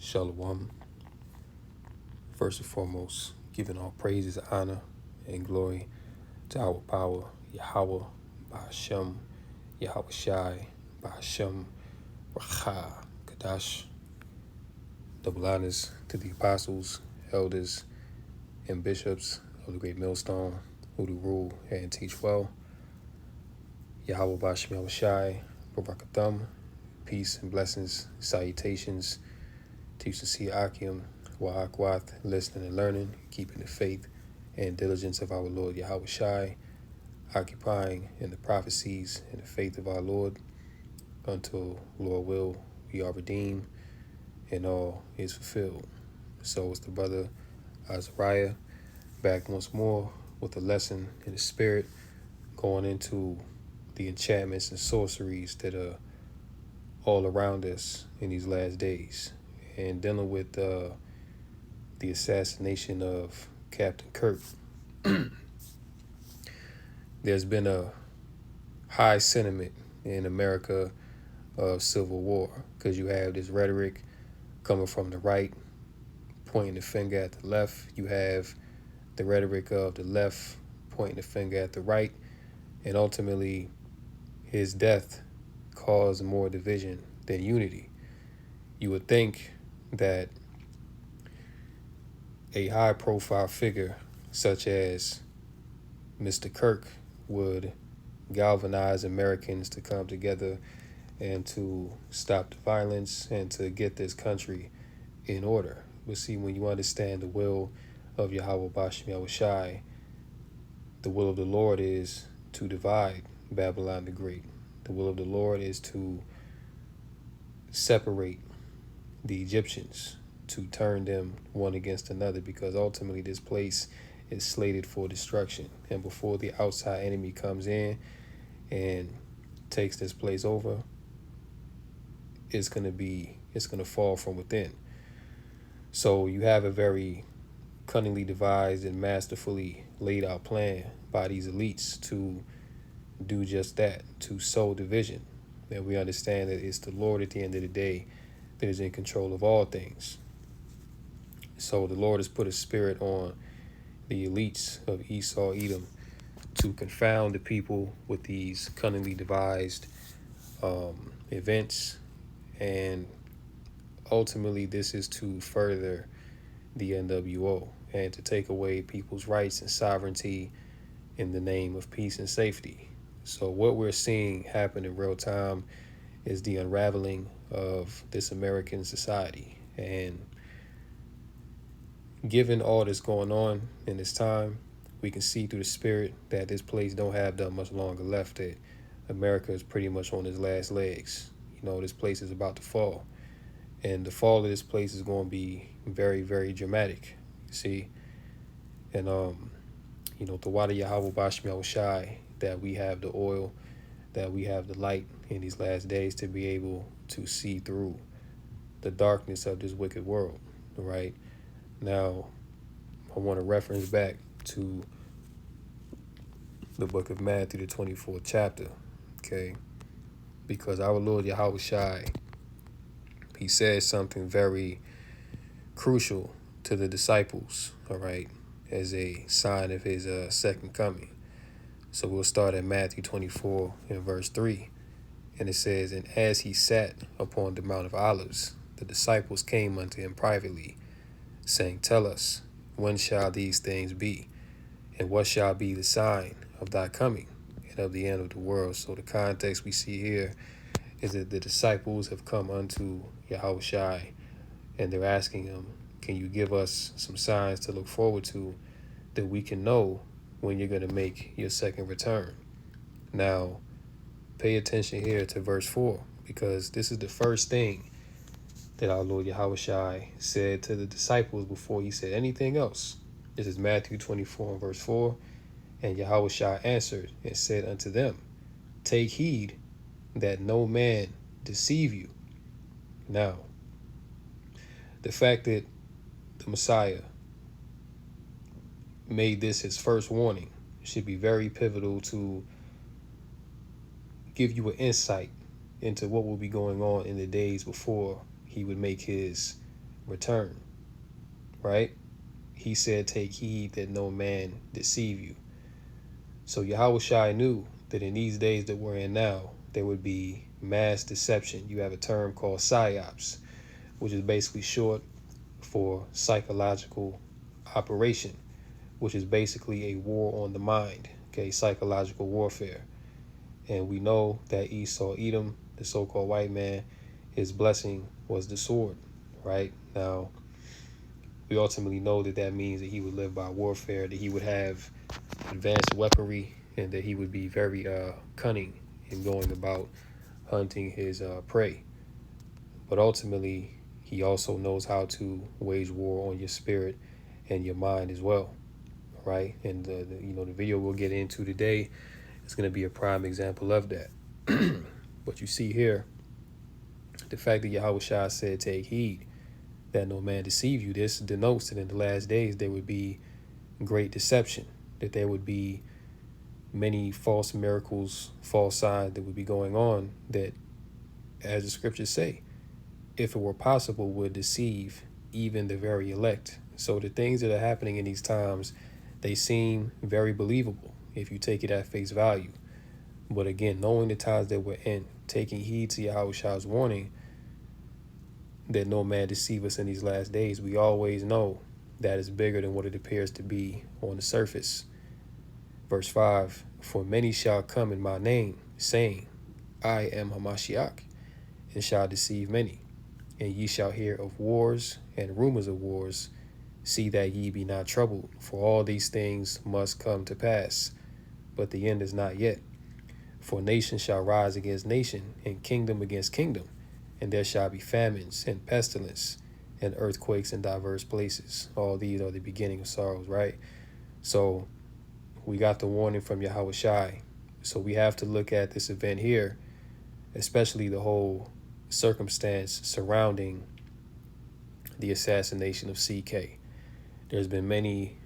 Shalom. First and foremost, giving all praises, honor, and glory to our power, Yahweh, Ba'ashem, Yahweh Shai, Ba'ashem, Racha, Kadash. Double honors to the apostles, elders, and bishops of the great millstone who do rule and teach well. Yahweh Ba'ashem, Yahweh Shai, Barakatham, peace and blessings, salutations to sincere Akim, Wa'akwath, listening and learning, keeping the faith and diligence of our Lord Yahweh Shai, occupying in the prophecies and the faith of our Lord, until Lord will we are redeemed and all is fulfilled. So it's the brother Azariah back once more with a lesson in the spirit, going into the enchantments and sorceries that are all around us in these last days, and dealing with the assassination of Captain Kirk. There's been a high sentiment in America of civil war because you have this rhetoric coming from the right, pointing the finger at the left. You have the rhetoric of the left pointing the finger at the right, and ultimately his death caused more division than unity. You would think that a high-profile figure such as Mr. Kirk would galvanize Americans to come together and to stop the violence and to get this country in order. But see, when you understand the will of Yahweh Ba'ashem Yahweh Shai, the will of the Lord is to divide Babylon the Great. The will of the Lord is to separate the Egyptians, to turn them one against another, because ultimately this place is slated for destruction. And before the outside enemy comes in and takes this place over, it's going to fall from within. So you have a very cunningly devised and masterfully laid out plan by these elites to do just that, to sow division. And we understand that it's the Lord at the end of the day that is in control of all things. So the Lord has put a spirit on the elites of Esau, Edom, to confound the people with these cunningly devised events. And ultimately, this is to further the NWO and to take away people's rights and sovereignty in the name of peace and safety. So what we're seeing happen in real time is the unraveling of this American society. And given all that's going on in this time, we can see through the spirit that this place don't have that much longer left, that America is pretty much on its last legs. You know, this place is about to fall. And the fall of this place is going to be very, very dramatic, you see. And, the water Yahweh Ba'ashem Yahweh Shai, that we have the oil, that we have the light in these last days to be able to see through the darkness of this wicked world, right? Now, I want to reference back to the book of Matthew, the 24th chapter, okay? Because our Lord Yahweh Shai, he says something very crucial to the disciples, all right, as a sign of his second coming. So we'll start at Matthew 24 and verse 3. And it says, "And as he sat upon the Mount of Olives, the disciples came unto him privately, saying, Tell us, when shall these things be? And what shall be the sign of thy coming and of the end of the world?" So the context we see here is that the disciples have come unto Yahweh Shai, and they're asking him, can you give us some signs to look forward to that we can know when you're going to make your second return? Now, pay attention here to verse 4, because this is the first thing that our Lord Yahweh Shai said to the disciples before he said anything else. This is Matthew 24 and verse 4. "And Yahweh Shai answered and said unto them, Take heed that no man deceive you." Now, the fact that the Messiah made this his first warning should be very pivotal to give you an insight into what will be going on in the days before he would make his return, right? He said, take heed that no man deceive you. So Yahweh Shai knew that in these days that we're in now, there would be mass deception. You have a term called psyops, which is basically short for psychological operation, which is basically a war on the mind, okay, psychological warfare. And we know that Esau, Edom, the so-called white man, his blessing was the sword, right? Now, we ultimately know that that means that he would live by warfare, that he would have advanced weaponry, and that he would be very cunning in going about hunting his prey. But ultimately, he also knows how to wage war on your spirit and your mind as well, right? And the video we'll get into today is going to be a prime example of that. But you see here, the fact that Yahweh Shah said, take heed that no man deceive you, this denotes that in the last days there would be great deception, that there would be many false miracles, false signs that would be going on that, as the scriptures say, if it were possible, would deceive even the very elect. So the things that are happening in these times, they seem very believable if you take it at face value. But again, knowing the times that we're in, taking heed to Yahweh Shah's warning that no man deceive us in these last days, we always know that is bigger than what it appears to be on the surface. Verse 5, for many shall come in my name, saying, I am Hamashiach, and shall deceive many. And ye shall hear of wars and rumors of wars. See that ye be not troubled, for all these things must come to pass, but the end is not yet. For nation shall rise against nation, and kingdom against kingdom, and there shall be famines and pestilence and earthquakes in diverse places. All these are the beginning of sorrows, right? So we got the warning from Yahweh Shai. So we have to look at this event here, especially the whole circumstance surrounding the assassination of CK. There's been many,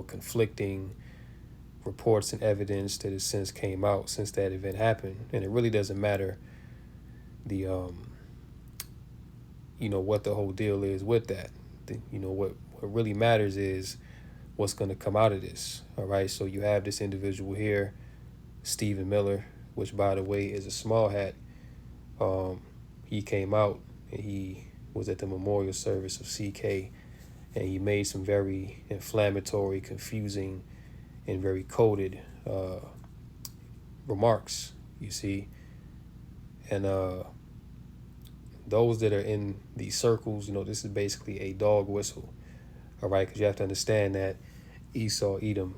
conflicting reports and evidence that has since came out since that event happened. And it really doesn't matter the, what the whole deal is with that. What really matters is what's going to come out of this. All right. So you have this individual here, Stephen Miller, which, by the way, is a small hat. He came out and he was at the memorial service of CK, and he made some very inflammatory, confusing, and very coded remarks, you see. And those that are in these circles, this is basically a dog whistle, all right? Because you have to understand that Esau, Edom,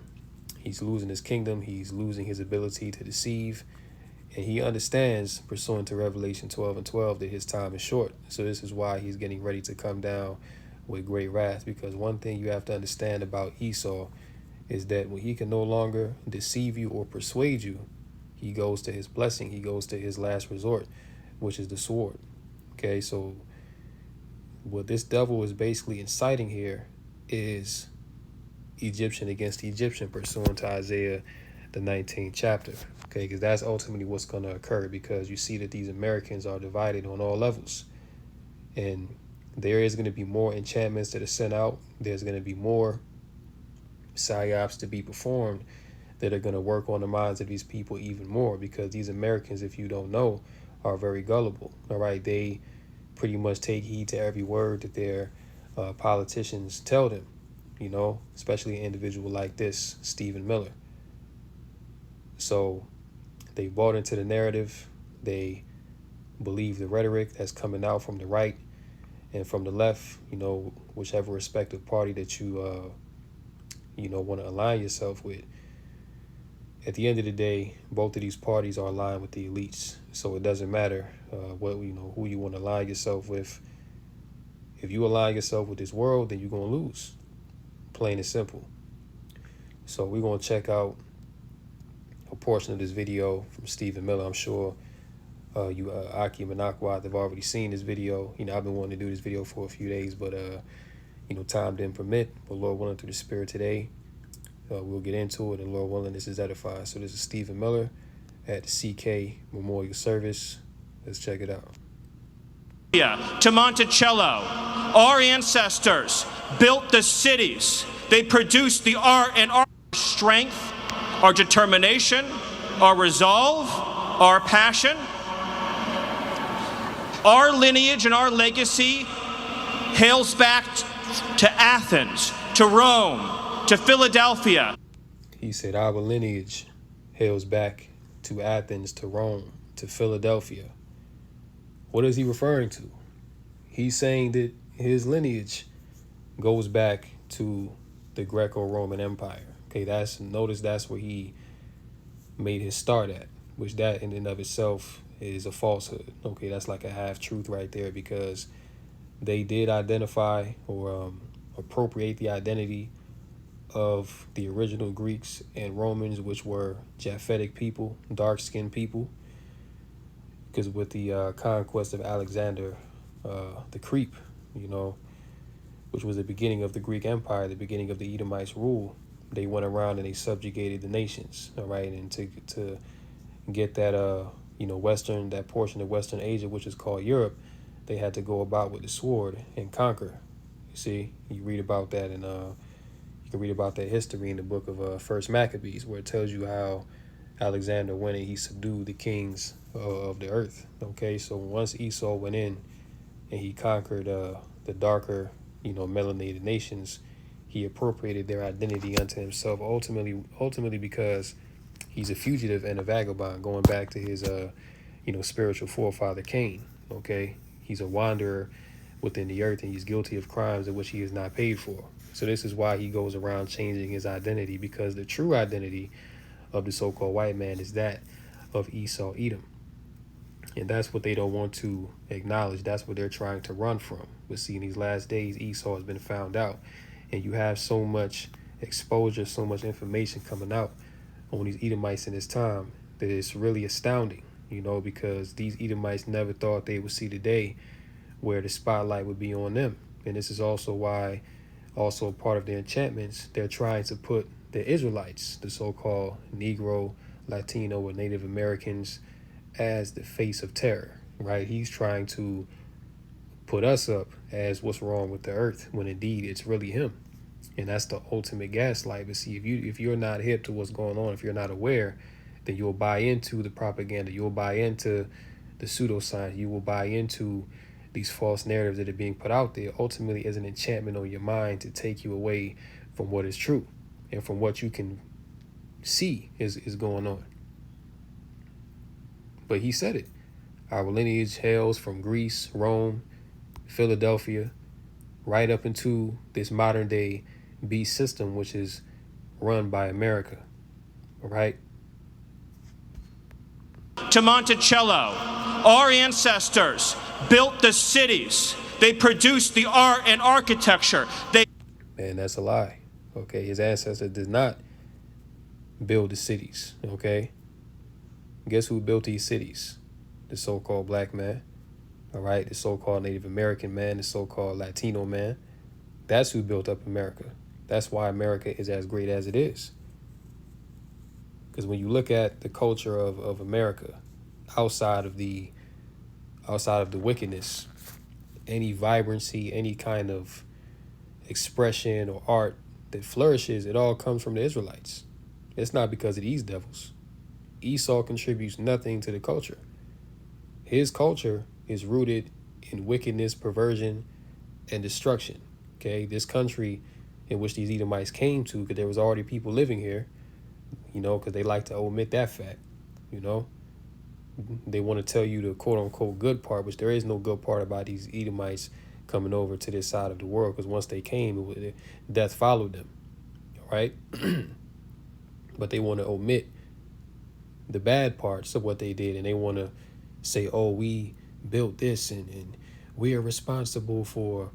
he's losing his kingdom, he's losing his ability to deceive, and he understands, pursuant to Revelation 12:12, that his time is short. So this is why he's getting ready to come down with great wrath, because one thing you have to understand about Esau is that when he can no longer deceive you or persuade you, he goes to his blessing, he goes to his last resort, which is the sword. Okay, so what this devil is basically inciting here is Egyptian against Egyptian, pursuant to Isaiah, the 19th chapter. Okay, because that's ultimately what's going to occur, because you see that these Americans are divided on all levels. And there is going to be more enchantments that are sent out. There's going to be more psyops to be performed that are going to work on the minds of these people even more, because these Americans, if you don't know, are very gullible. All right, they pretty much take heed to every word that their politicians tell them, especially an individual like this, Stephen Miller. So they bought into the narrative. They believe the rhetoric that's coming out from the right and from the left, whichever respective party that you, want to align yourself with. At the end of the day, both of these parties are aligned with the elites. So it doesn't matter who you want to align yourself with. If you align yourself with this world, then you're going to lose. Plain and simple. So we're going to check out a portion of this video from Stephen Miller. I'm sure you Akim and Akwad have already seen this video. I've been wanting to do this video for a few days, but time didn't permit. But Lord willing, through the Spirit today, we'll get into it, and Lord willing, this is edifying. So this is Stephen Miller at the CK Memorial Service. Let's check it out. To Monticello, Our ancestors built the cities. They produced the art, and our strength, our determination, our resolve, our passion, our lineage and our legacy hails back to Athens, to Rome, to Philadelphia. He said our lineage hails back to Athens, to Rome, to Philadelphia. What is he referring to? He's saying that his lineage goes back to the Greco-Roman Empire. Okay, notice that's where he made his start at, which that in and of itself is a falsehood. Okay, that's like a half truth right there, because they did identify or appropriate the identity of the original Greeks and Romans, which were Japhetic people, dark-skinned people, because with the conquest of Alexander the Creep, which was the beginning of the Greek Empire, the beginning of the Edomites' rule, they went around and they subjugated the nations, all right? And to get that, that portion of Western Asia, which is called Europe, they had to go about with the sword and conquer. You see, you read about that in you can read about that history in the book of First Maccabees, where it tells you how Alexander went and he subdued the kings of the earth. Okay, so once Esau went in and he conquered the darker, melanated nations, he appropriated their identity unto himself. Ultimately, because he's a fugitive and a vagabond, going back to his, spiritual forefather Cain. Okay, he's a wanderer within the earth, and he's guilty of crimes in which he is not paid for. So this is why he goes around changing his identity, because the true identity of the so-called white man is that of Esau Edom. And that's what they don't want to acknowledge. That's what they're trying to run from. But see, in these last days, Esau has been found out. And you have so much exposure, so much information coming out on these Edomites in this time that it's really astounding, because these Edomites never thought they would see the day where the spotlight would be on them. And this is also why, also part of their enchantments, they're trying to put the Israelites, the so-called Negro, Latino, or Native Americans, as the face of terror, right? He's trying to put us up as what's wrong with the earth, when indeed it's really him. And that's the ultimate gaslight. But see, if you're not hip to what's going on, if you're not aware, then you'll buy into the propaganda. You'll buy into the pseudoscience. You will buy into these false narratives that are being put out there, ultimately as an enchantment on your mind to take you away from what is true and from what you can see is going on. But he said it. Our lineage hails from Greece, Rome, Philadelphia, right up into this modern day beast system, which is run by America. All right? To Monticello, our ancestors built the cities. They produced the art and architecture. Man, that's a lie. Okay, his ancestors did not build the cities. Okay, guess who built these cities? The so-called black man. All right, the so-called Native American man, the so-called Latino man. That's who built up America. That's why America is as great as it is. Because when you look at the culture of America, outside of the wickedness, any vibrancy, any kind of expression or art that flourishes, it all comes from the Israelites. It's not because of these devils. Esau contributes nothing to the culture. His culture is rooted in wickedness, perversion, and destruction. Okay, this country in which these Edomites came to, because there was already people living here, because they like to omit that fact, They want to tell you the quote-unquote good part, which there is no good part about these Edomites coming over to this side of the world, because once they came, death followed them, right? But they want to omit the bad parts of what they did, and they want to say, oh, we built this, and we are responsible for,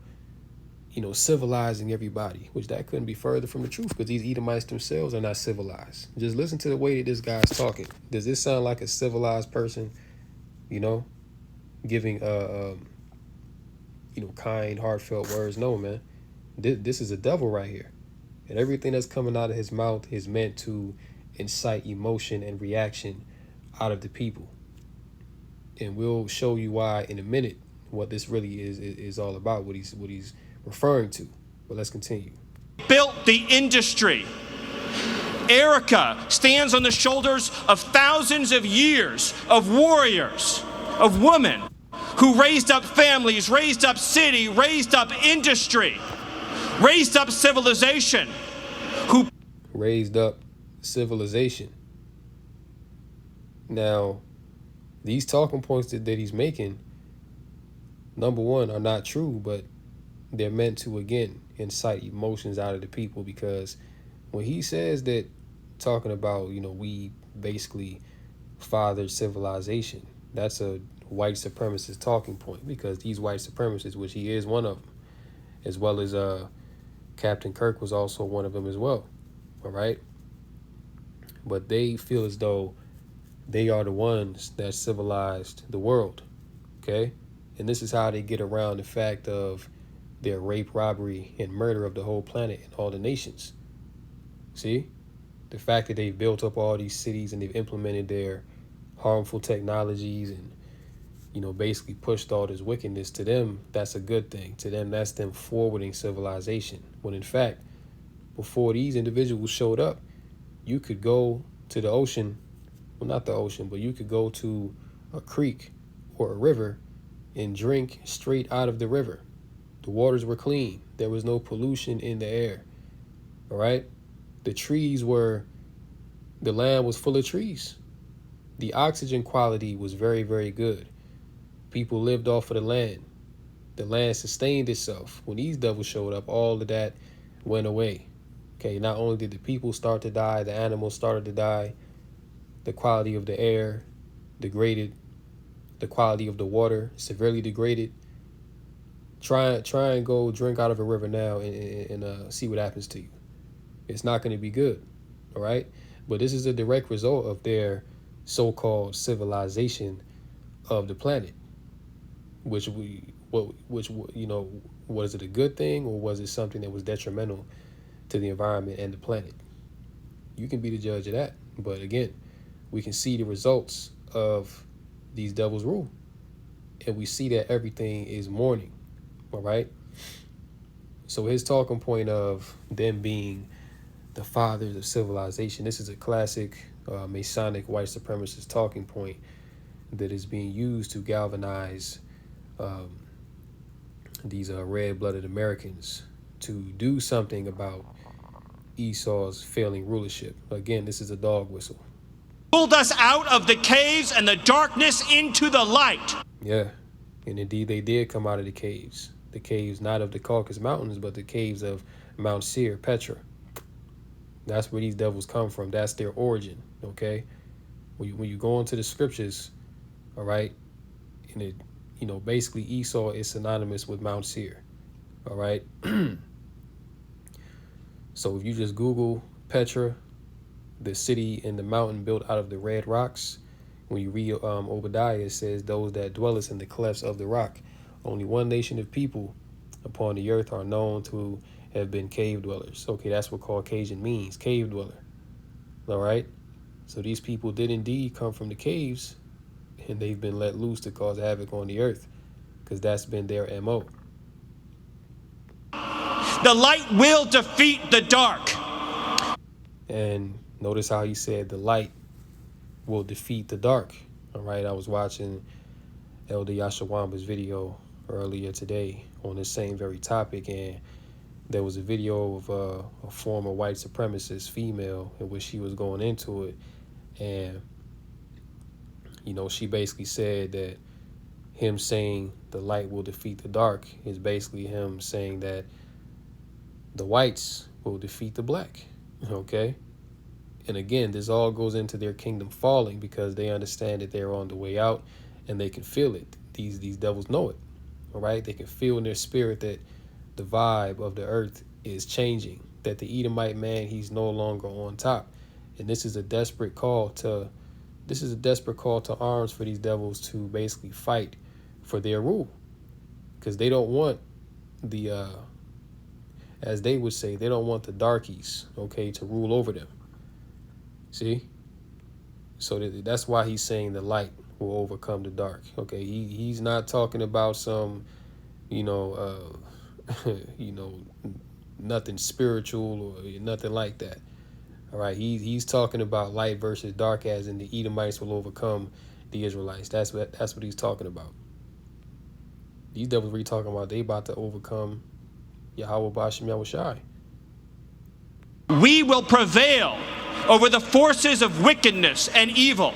civilizing everybody, which that couldn't be further from the truth, because these Edomites themselves are not civilized. Just listen to the way that this guy's talking. Does this sound like a civilized person, giving kind, heartfelt words? No, man. This is a devil right here. And everything that's coming out of his mouth is meant to incite emotion and reaction out of the people. And we'll show you why in a minute what this really is all about, what he's referring to. But let's continue. Built the industry. Erica stands on the shoulders of thousands of years of warriors, of women who raised up families, raised up city, raised up industry, raised up civilization, who raised up civilization. Now, these talking points that he's making, number one, are not true, but they're meant to, again, incite emotions out of the people, because when he says that, talking about, we basically fathered civilization, that's a white supremacist talking point, because these white supremacists, which he is one of them, as well as Captain Kirk was also one of them as well, all right? But they feel as though they are the ones that civilized the world, okay? And this is how they get around the fact of their rape, robbery, and murder of the whole planet and all the nations. See? The fact that they've built up all these cities and they've implemented their harmful technologies and, basically pushed all this wickedness, to them, that's a good thing. To them, that's them forwarding civilization. When in fact, before these individuals showed up, you could go to the ocean, well, not the ocean, but you could go to a creek or a river and drink straight out of the river. The waters were clean. There was no pollution in the air. All right? The land was full of trees. The oxygen quality was very, very good. People lived off of the land. The land sustained itself. When these devils showed up, all of that went away. Okay, not only did the people start to die, the animals started to die, the quality of the air degraded, the quality of the water severely degraded. Try and go drink out of a river now and see what happens to you. It's not going to be good, all right? But this is a direct result of their so-called civilization of the planet, was it a good thing, or was it something that was detrimental to the environment and the planet? You can be the judge of that. But again, we can see the results of these devils' rule, and we see that everything is mourning, all right? So his talking point of them being the fathers of civilization, this is a classic Masonic white supremacist talking point that is being used to galvanize these red-blooded Americans to do something about Esau's failing rulership. Again, this is a dog whistle. pulled us out of the caves and the darkness into the light. Yeah, and indeed they did come out of the caves not of the Caucasus Mountains, but the caves of Mount Seir, Petra. That's where these devils come from. That's their origin, okay? When you go into the scriptures, all right, and it, basically Esau is synonymous with Mount Seir, all right? So if you just Google Petra, the city in the mountain built out of the red rocks, when you read Obadiah, it says, those that dwelleth in the clefts of the rock. Only one nation of people upon the earth are known to have been cave dwellers. Okay, that's what Caucasian means, cave dweller. All right? So these people did indeed come from the caves, and they've been let loose to cause havoc on the earth, because that's been their MO. The light will defeat the dark. And notice how he said the light will defeat the dark. All right, I was watching Elder Yashawamba's video earlier today on this same very topic, and there was a video of a former white supremacist female in which she was going into it, and she basically said that him saying the light will defeat the dark is basically him saying that the whites will defeat the black. Okay, and again, this all goes into their kingdom falling, because they understand that they're on the way out, and they can feel it. These devils know it. All right, they can feel in their spirit that the vibe of the earth is changing, that the Edomite man, he's no longer on top. And this is a desperate call to arms for these devils to basically fight for their rule, because they don't want the as they would say, they don't want the darkies, okay, to rule over them. See? So that's why he's saying the light will overcome the dark. Okay, he's not talking about some, you know, you know, nothing spiritual or nothing like that. All right, he's talking about light versus dark, as in the Edomites will overcome the Israelites. That's what he's talking about. These devils we talking about, they about to overcome Yahweh Bashem Yahushai. We will prevail over the forces of wickedness and evil.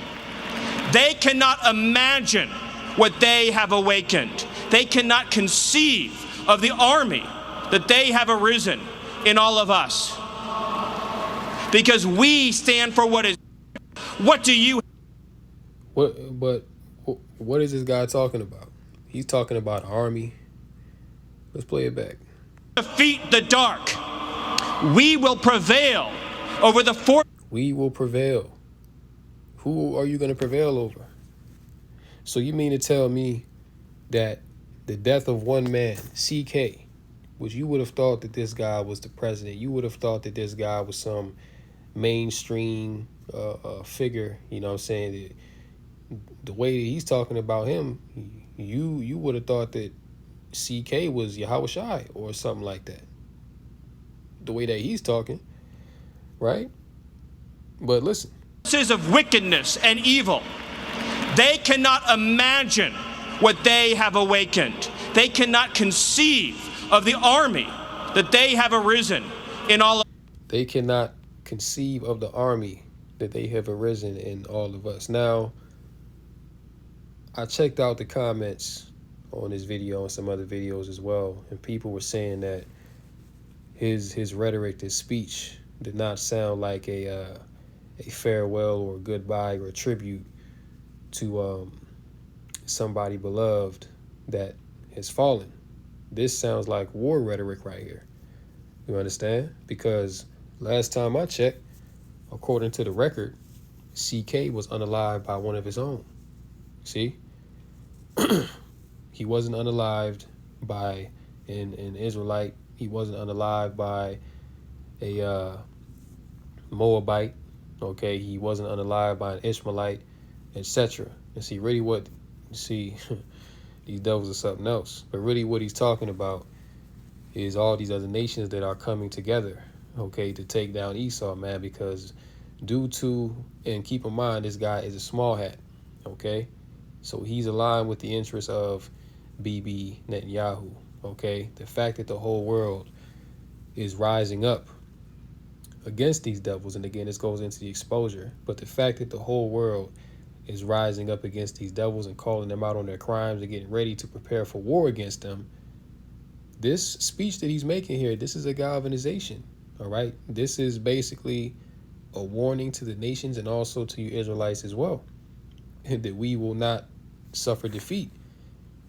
They cannot imagine what they have awakened. They cannot conceive of the army that they have arisen in all of us. Because we stand for what is. What do you? What is this guy talking about? He's talking about army. Let's play it back. Defeat the dark. We will prevail over the force. We will prevail. Who are you going to prevail over? So you mean to tell me that the death of one man, CK, which you would have thought that this guy was the president, you would have thought that this guy was some mainstream figure, you know what I'm saying? The way that he's talking about him, you would have thought that CK was Yahweh Shai or something like that. The way that he's talking, right? But listen. Forces of wickedness and evil. They cannot imagine what they have awakened. They cannot conceive of the army that they have arisen in all of. They cannot conceive of the army that they have arisen in all of us. Now, I checked out the comments on this video and some other videos as well, and people were saying that his rhetoric, his speech, did not sound like a farewell or a goodbye or a tribute to somebody beloved that has fallen. This sounds like war rhetoric right here. You understand? Because last time I checked, according to the record, CK was unalived by one of his own. See? He wasn't unalived by an Israelite. He wasn't unalived by a Moabite. Okay, he wasn't unalived by an Ishmaelite, etc. And see, really these devils are something else. But really what he's talking about is all these other nations that are coming together, okay, to take down Esau, man, because and keep in mind, this guy is a small hat, okay? So he's aligned with the interests of Bibi Netanyahu, okay? The fact that the whole world is rising up against these devils, and again, this goes into the exposure, but the fact that the whole world is rising up against these devils and calling them out on their crimes and getting ready to prepare for war against them, this speech that he's making here, this is a galvanization, all right? This is basically a warning to the nations and also to you Israelites as well, that we will not suffer defeat,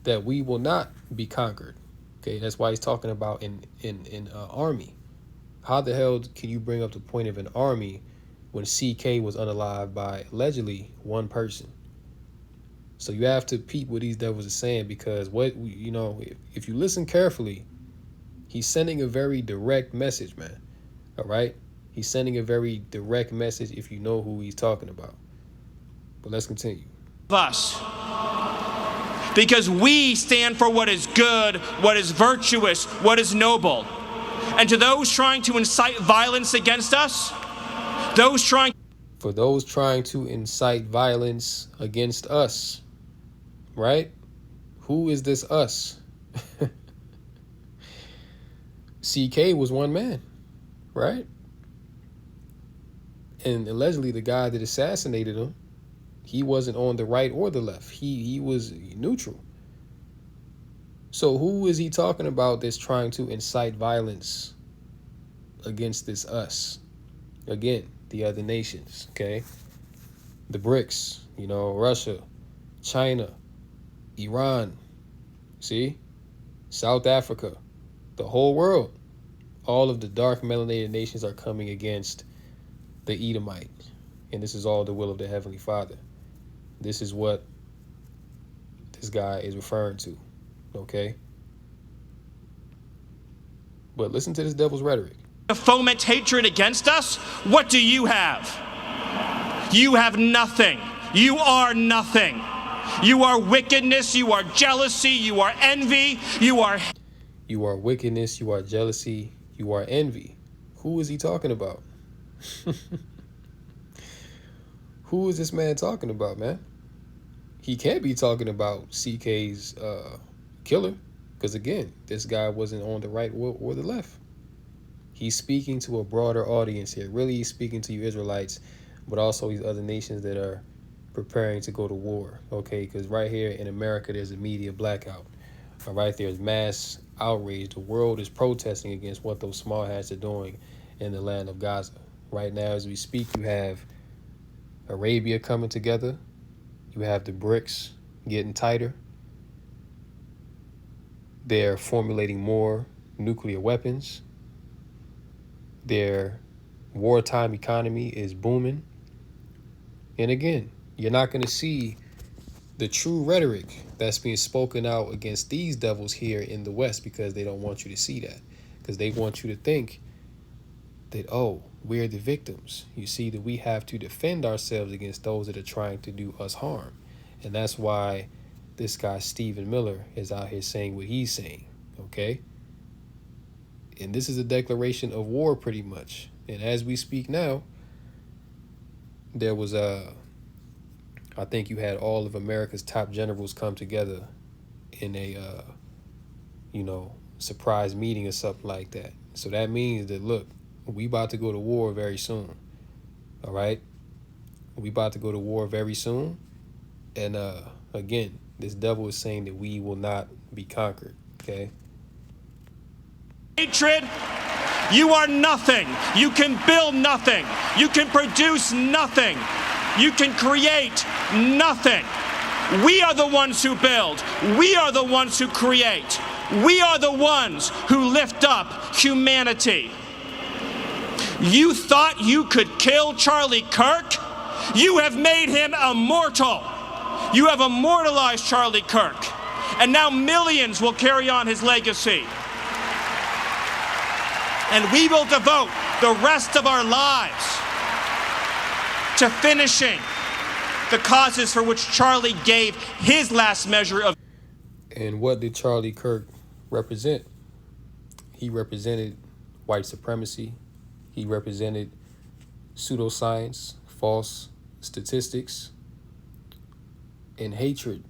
that we will not be conquered. Okay, that's why he's talking about in army. How the hell can you bring up the point of an army when CK was unalived by allegedly one person? So you have to peep what these devils are saying, because if you listen carefully, he's sending a very direct message, man. All right, he's sending a very direct message if you know who he's talking about. But let's continue. Us. Because we stand for what is good, what is virtuous, what is noble. And to those trying to incite violence against us, for those trying to incite violence against us, right? Who is this us? CK was one man, right? And allegedly the guy that assassinated him, he wasn't on the right or the left. He was neutral. So who is he talking about that's trying to incite violence against this us? Again, the other nations, okay? The BRICS, Russia, China, Iran, see? South Africa, the whole world. All of the dark melanated nations are coming against the Edomite. And this is all the will of the Heavenly Father. This is what this guy is referring to, okay? But listen to this devil's rhetoric. To foment hatred against us, what do you have? You have nothing. You are nothing. You are wickedness, you are jealousy, you are envy, you are wickedness, you are jealousy, you are envy. Who is he talking about? Who is this man talking about, man? He can't be talking about CK's killer, because again, this guy wasn't on the right or the left. He's speaking to a broader audience here. Really, he's speaking to you Israelites, but also these other nations that are preparing to go to war. Okay, because right here in America, there's a media blackout. All right, there's mass outrage. The world is protesting against what those small hats are doing in the land of Gaza. Right now, as we speak, you have Arabia coming together. You have the BRICS getting tighter. They're formulating more nuclear weapons. Their wartime economy is booming. And again, you're not going to see the true rhetoric that's being spoken out against these devils here in the West, because they don't want you to see that. Because they want you to think that, oh, we're the victims. You see, that we have to defend ourselves against those that are trying to do us harm. And that's why this guy, Stephen Miller, is out here saying what he's saying, okay? And this is a declaration of war pretty much. And as we speak now, there was I think you had all of America's top generals come together in a, surprise meeting or something like that. So that means that, look, we about to go to war very soon, all right? We about to go to war very soon. And again, this devil is saying that we will not be conquered, okay? hatred. You are nothing. You can build nothing. You can produce nothing. You can create nothing. We are the ones who build. We are the ones who create. We are the ones who lift up humanity. You thought you could kill Charlie Kirk? You have made him immortal. You have immortalized Charlie Kirk. And now millions will carry on his legacy. And we will devote the rest of our lives to finishing the causes for which Charlie gave his last measure of. And what did Charlie Kirk represent? He represented white supremacy. He represented pseudoscience, false statistics, and hatred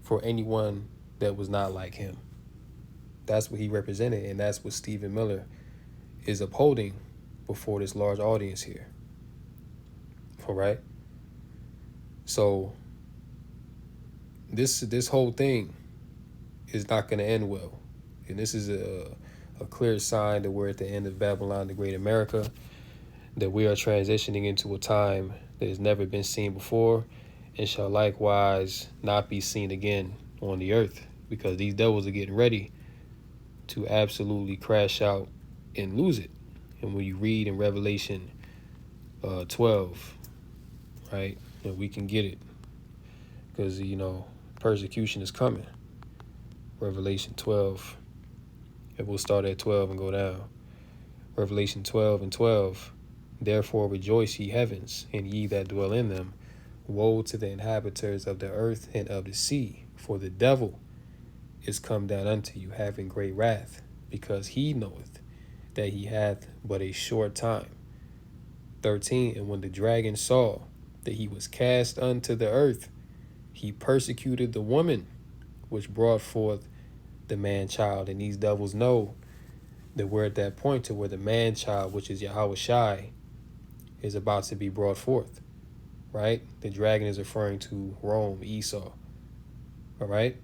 for anyone that was not like him. That's what he represented, and that's what Stephen Miller is upholding before this large audience here. All right? So this whole thing is not going to end well. And this is a clear sign that we're at the end of Babylon the Great America, that we are transitioning into a time that has never been seen before and shall likewise not be seen again on the earth, because these devils are getting ready to absolutely crash out and lose it. And when you read in Revelation 12, right, and we can get it, because, persecution is coming. Revelation 12, and we'll start at 12 and go down. Revelation 12:12, therefore rejoice, ye heavens, and ye that dwell in them. Woe to the inhabitants of the earth and of the sea, for the devil is come down unto you, having great wrath, because he knoweth that he hath but a short time. 13, and when the dragon saw that he was cast unto the earth, he persecuted the woman which brought forth the man-child. And these devils know that we're at that point to where the man-child, which is Yahweh Shai, is about to be brought forth, right? The dragon is referring to Rome, Esau, all right?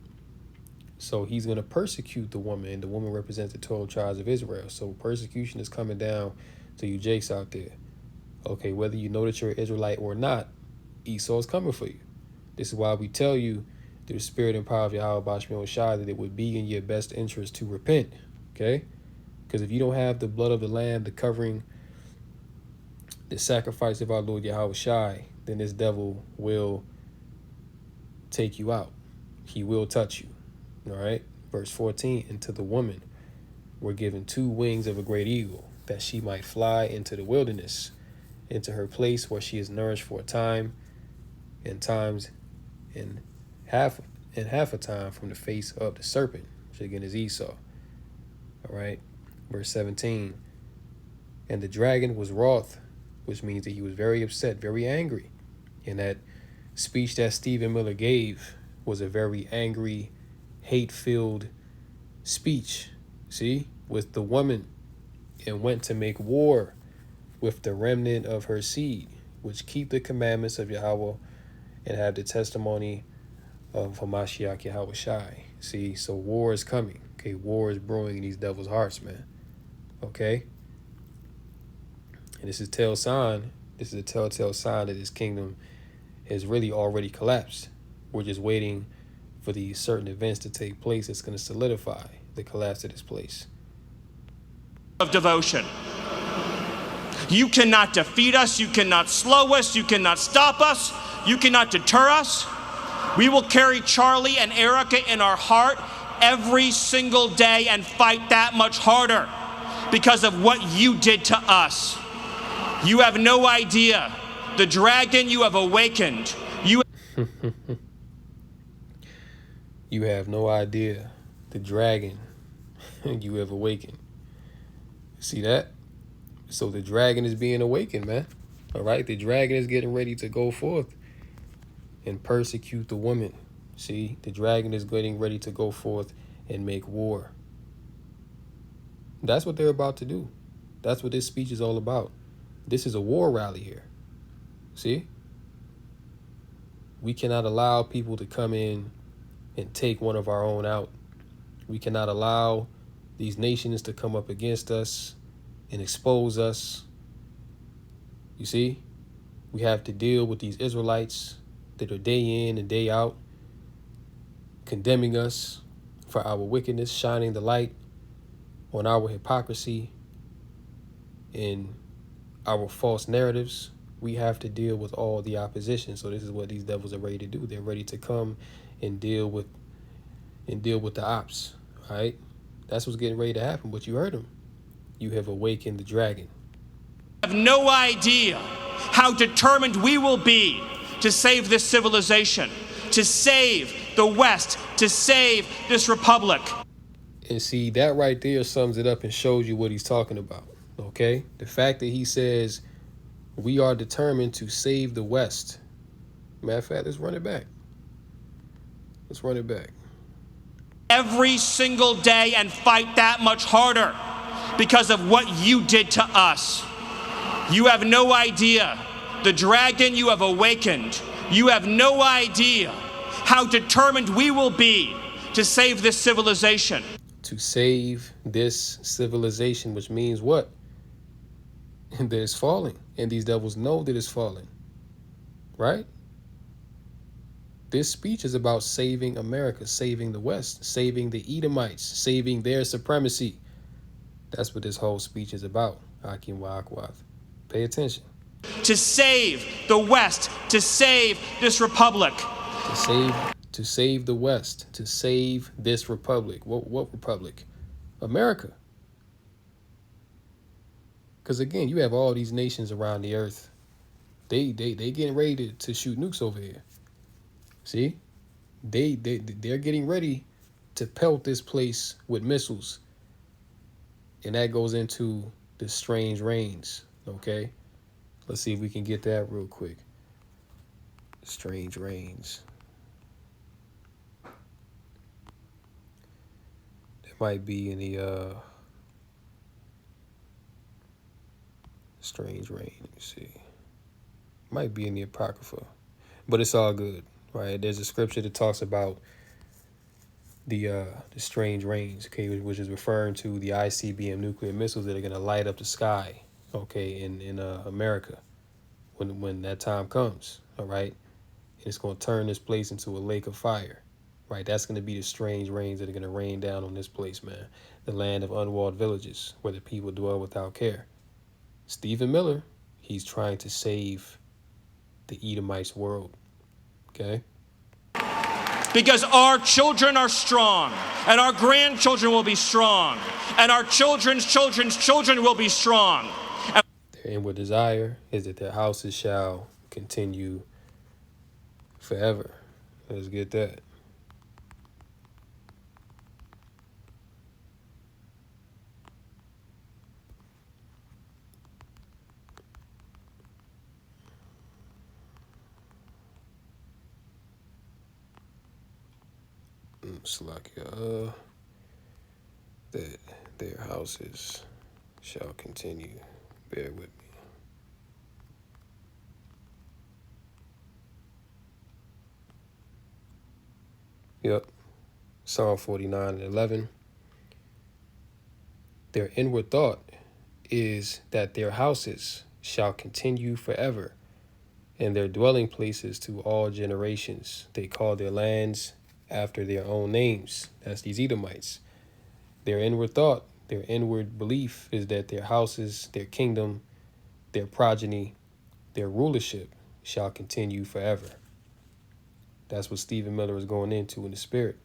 So he's going to persecute the woman, and the woman represents the 12 tribes of Israel. So persecution is coming down to you jakes out there. Okay, whether you know that you're an Israelite or not, Esau is coming for you. This is why we tell you through the spirit and power of Yahweh Bashmi Shai that it would be in your best interest to repent, okay? Because if you don't have the blood of the Lamb, the covering, the sacrifice of our Lord Yahweh Shai, then this devil will take you out. He will touch you, all right? Verse 14, and to the woman were given 2 wings of a great eagle, that she might fly into the wilderness, into her place where she is nourished for a time and times and half half a time from the face of the serpent, which again is Esau. All right, verse 17. And the dragon was wroth, which means that he was very upset, very angry. And that speech that Stephen Miller gave was a very angry, hate-filled speech, see, with the woman, and went to make war with the remnant of her seed, which keep the commandments of Yahweh and have the testimony of Hamashiach Yahweh Shai. See, so war is coming. Okay, war is brewing in these devils' hearts, man. Okay? And this is a telltale sign that this kingdom has really already collapsed. We're just waiting for these certain events to take place that's going to solidify the collapse of this place. Of devotion. You cannot defeat us, you cannot slow us, you cannot stop us, you cannot deter us. We will carry Charlie and Erica in our heart every single day and fight that much harder because of what you did to us. You have no idea. The dragon you have awakened. You have no idea. The dragon you have awakened. See that? So the dragon is being awakened, man. All right? The dragon is getting ready to go forth and persecute the woman. See? The dragon is getting ready to go forth and make war. That's what they're about to do. That's what this speech is all about. This is a war rally here. See? We cannot allow people to come in and take one of our own out. We cannot allow these nations to come up against us and expose us. You see? We have to deal with these Israelites that are day in and day out condemning us for our wickedness, shining the light on our hypocrisy and our false narratives. We have to deal with all the opposition. So this is what these devils are ready to do. They're ready to come and deal with the ops. All right? That's what's getting ready to happen. But you heard him. You have awakened the dragon. I have no idea how determined we will be to save this civilization, to save the West, to save this republic. And see, that right there sums it up and shows you what he's talking about. Okay? The fact that he says we are determined to save the West. Matter of fact, let's run it back. Let's run it back. Every single day and fight that much harder because of what you did to us. You have no idea. The dragon you have awakened. You have no idea how determined we will be to save this civilization. To save this civilization, which means what? That it's falling. And these devils know that it's falling. Right? This speech is about saving America, saving the West, saving the Edomites, saving their supremacy. That's what this whole speech is about. Akim wa Akwath. Pay attention. To save the West, to save this republic. To save the West, to save this republic. What republic? America. Because again, you have all these nations around the earth. They getting ready to shoot nukes over here. See? They're getting ready to pelt this place with missiles. And that goes into the strange reigns. Okay? Let's see if we can get that real quick. Strange reigns. That might be in the strange reign. Let me see. Might be in the Apocrypha. But it's all good. Right? There's a scripture that talks about the strange reigns, okay, which is referring to the ICBM nuclear missiles that are going to light up the sky, okay, in America when that time comes, all right? And it's going to turn this place into a lake of fire, right? That's going to be the strange rains that are going to rain down on this place, man. The land of unwalled villages where the people dwell without care. Stephen Miller, he's trying to save the Edomites world. Okay. Because our children are strong, and our grandchildren will be strong, and our children's children's children will be strong. Their inward desire is that their houses shall continue forever. Let's get that. Slakia, that their houses shall continue. Bear with me. Yep. Psalm 49 and 11. Their inward thought is that their houses shall continue forever, and their dwelling places to all generations. They call their lands after their own names. That's these Edomites. Their inward thought, their inward belief is that their houses, their kingdom, their progeny, their rulership shall continue forever. That's what Stephen Miller is going into in the spirit,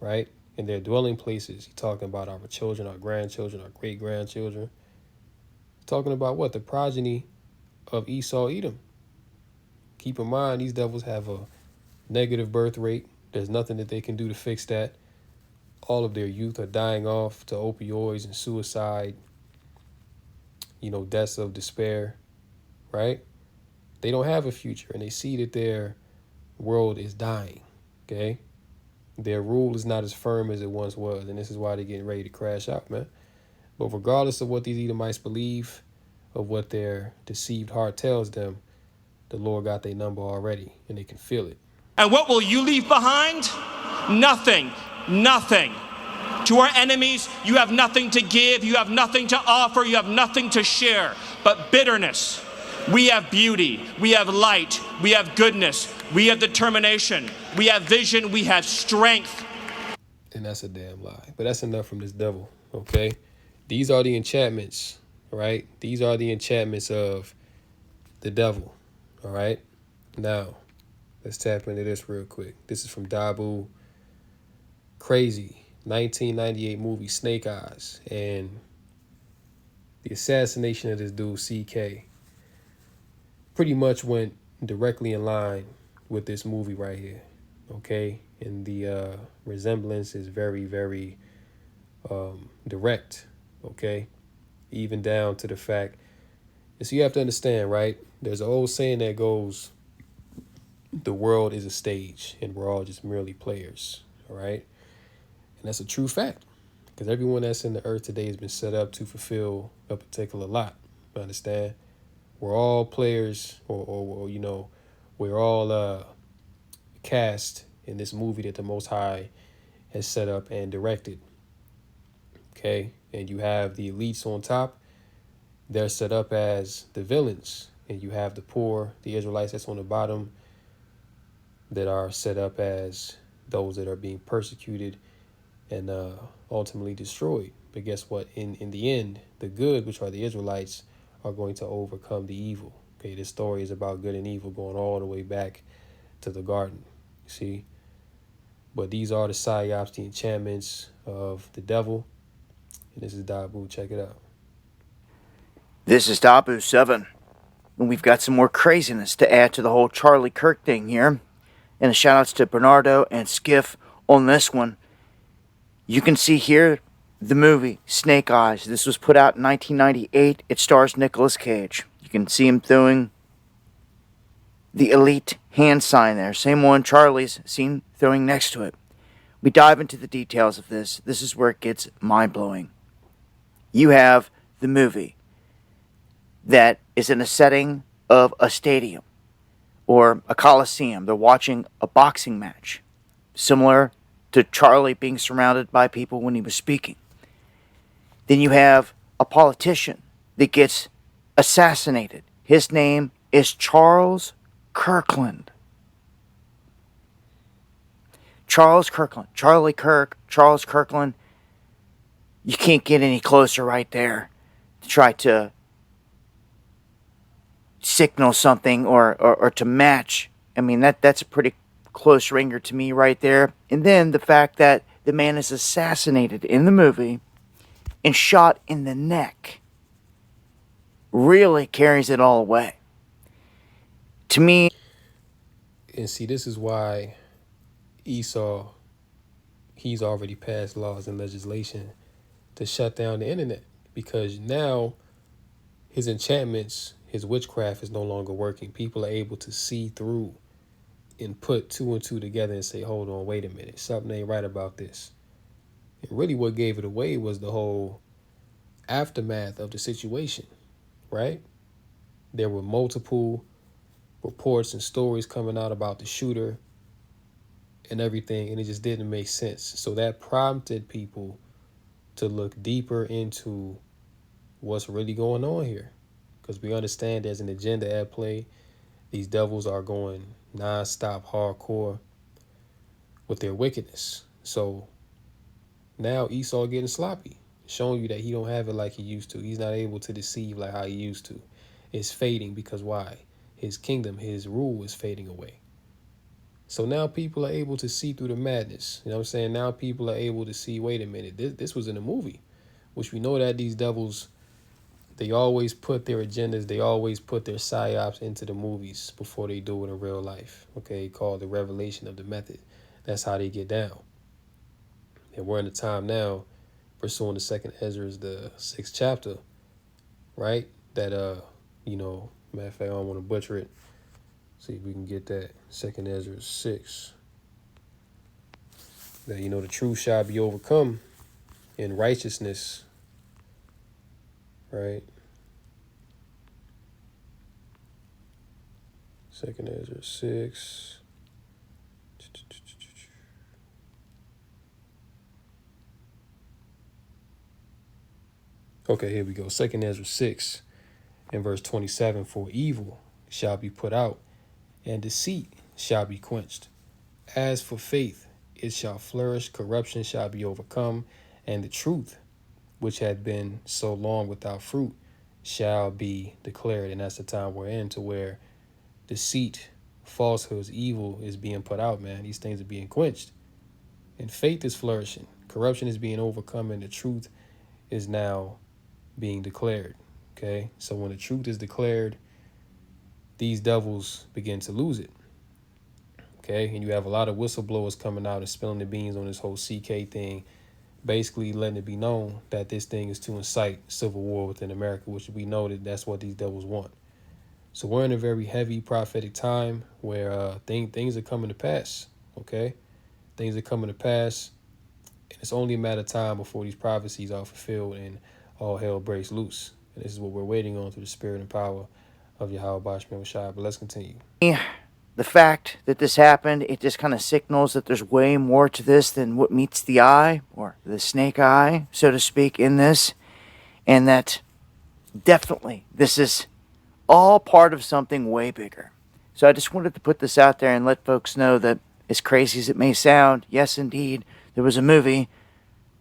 right? And their dwelling places, he's talking about our children, our grandchildren, our great grandchildren. Talking about what? The progeny of Esau, Edom. Keep in mind, these devils have a negative birth rate. There's nothing that they can do to fix that. All of their youth are dying off to opioids and suicide, deaths of despair, right? They don't have a future, and they see that their world is dying, okay? Their rule is not as firm as it once was, and this is why they're getting ready to crash out, man. But regardless of what these Edomites believe, of what their deceived heart tells them, the Lord got their number already, and they can feel it. And what will you leave behind? Nothing. Nothing. To our enemies, you have nothing to give, you have nothing to offer, you have nothing to share, but bitterness. We have beauty, we have light, we have goodness, we have determination, we have vision, we have strength. And that's a damn lie. But that's enough from this devil, okay? These are the enchantments, right? These are the enchantments of the devil, all right? Now, let's tap into this real quick. This is from Dabu. Crazy 1998 movie Snake Eyes, and the assassination of this dude CK pretty much went directly in line with this movie right here, okay? And the resemblance is very, very direct, okay? Even down to the fact, so you have to understand, right? There's an old saying that goes, the world is a stage and we're all just merely players, all right? And that's a true fact, because everyone that's in the earth today has been set up to fulfill a particular lot. You understand? We're all players, or we're all cast in this movie that the Most High has set up and directed. Okay? And you have the elites on top. They're set up as the villains. And you have the poor, the Israelites that's on the bottom, that are set up as those that are being persecuted and ultimately destroyed. But guess what? In the end, the good, which are the Israelites, are going to overcome the evil. Okay, this story is about good and evil going all the way back to the garden. You see? But these are the psyops, the enchantments of the devil. And this is Dabu. Check it out. This is Dabu7. And we've got some more craziness to add to the whole Charlie Kirk thing here. And a shout outs to Bernardo and Skiff on this one. You can see here the movie Snake Eyes. This was put out in 1998. It stars Nicolas Cage. You can see him throwing the elite hand sign there. Same one Charlie's seen throwing next to it. We dive into the details of this. This is where it gets mind-blowing. You have the movie that is in a setting of a stadium or a coliseum. They're watching a boxing match, similar to Charlie being surrounded by people when he was speaking. Then you have a politician that gets assassinated. His name is Charles Kirkland. Charles Kirkland. Charlie Kirk, Charles Kirkland. You can't get any closer right there to try to signal something or to match. I mean, that's a pretty close ringer to me right there. And then the fact that the man is assassinated in the movie and shot in the neck really carries it all away. To me, And see, this is why Esau, he's already passed laws and legislation to shut down the internet because now his enchantments, his witchcraft is no longer working. People are able to see through and put two and two together and say, hold on, wait a minute, something ain't right about this. And really what gave it away was the whole aftermath of the situation, right? There were multiple reports and stories coming out about the shooter and everything, and it just didn't make sense. So that prompted people to look deeper into what's really going on here. Because we understand there's an agenda at play. These devils are going non-stop hardcore with their wickedness. So now Esau getting sloppy, showing you that he don't have it like he used to. He's not able to deceive like how he used to. It's fading because why? His kingdom, his rule is fading away. So now people are able to see through the madness. You know what I'm saying? Now people are able to see, wait a minute, this was in a movie, which we know that these devils, they always put their agendas, they always put their psyops into the movies before they do it in real life. Okay, called the revelation of the method. That's how they get down. And we're in a time now, pursuing the second Ezra's, the 6th chapter, right? That matter of fact, I don't want to butcher it. See if we can get that. Second Ezra 6. That the truth shall be overcome in righteousness, right? Second Ezra 6. Okay, here we go. Second Ezra 6 and verse 27. For evil shall be put out, and deceit shall be quenched. As for faith, it shall flourish, corruption shall be overcome, and the truth, which had been so long without fruit, shall be declared. And that's the time we're in, to where deceit, falsehoods, evil is being put out, man. These things are being quenched. And faith is flourishing. Corruption is being overcome, and the truth is now being declared. Okay? So when the truth is declared, these devils begin to lose it. Okay? And you have a lot of whistleblowers coming out and spilling the beans on this whole CK thing, basically letting it be known that this thing is to incite civil war within America, which we know that that's what these devils want. So we're in a very heavy prophetic time where things are coming to pass, okay? Things are coming to pass, and it's only a matter of time before these prophecies are fulfilled and all hell breaks loose. And this is what we're waiting on through the spirit and power of Yahweh Bashman Shai. But let's continue. The fact that this happened, it just kind of signals that there's way more to this than what meets the eye, or the snake eye, so to speak, in this. And that definitely this is all part of something way bigger. So I just wanted to put this out there and let folks know that, as crazy as it may sound, yes, indeed, there was a movie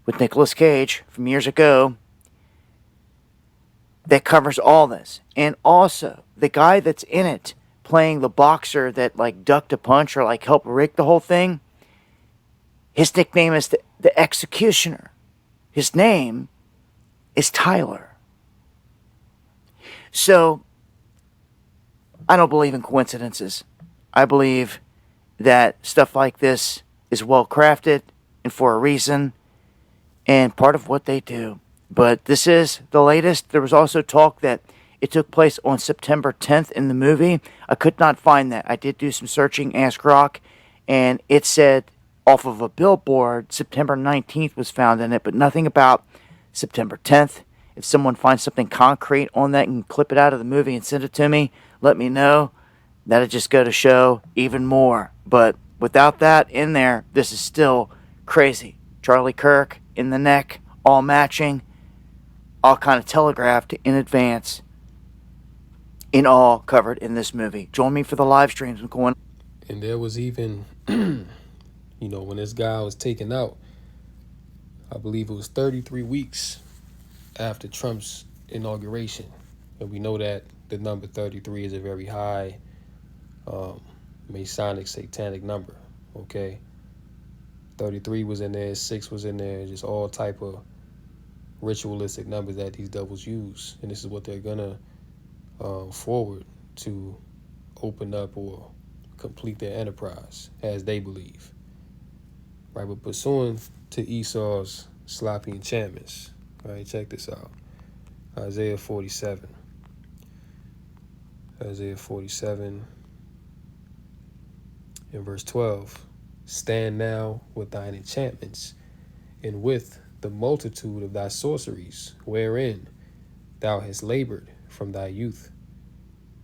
with Nicolas Cage from years ago that covers all this. And also, the guy that's in it, playing the boxer that like ducked a punch or like helped rig the whole thing, his nickname is the Executioner. His name is Tyler. So I don't believe in coincidences. I believe that stuff like this is well crafted and for a reason, and part of what they do. But this is the latest. There was also talk that it took place on September 10th in the movie. I could not find that. I did do some searching, Ask Rock, and it said off of a billboard September 19th was found in it, but nothing about September 10th. If someone finds something concrete on that and clip it out of the movie and send it to me, let me know. That'll just go to show even more. But without that in there, this is still crazy. Charlie Kirk in the neck, all matching, all kind of telegraphed in advance, in all covered in this movie. Join me for the live streams going. And there was even, when this guy was taken out, I believe it was 33 weeks after Trump's inauguration. And we know that the number 33 is a very high Masonic satanic number, okay? 33 was in there, 6 was in there, just all type of ritualistic numbers that these devils use. And this is what they're gonna forward to open up or complete their enterprise, as they believe. right? But pursuing to Esau's sloppy enchantments. All right, check this out. Isaiah 47. Isaiah 47 in verse 12. Stand now with thine enchantments, and with the multitude of thy sorceries, wherein thou hast labored from thy youth.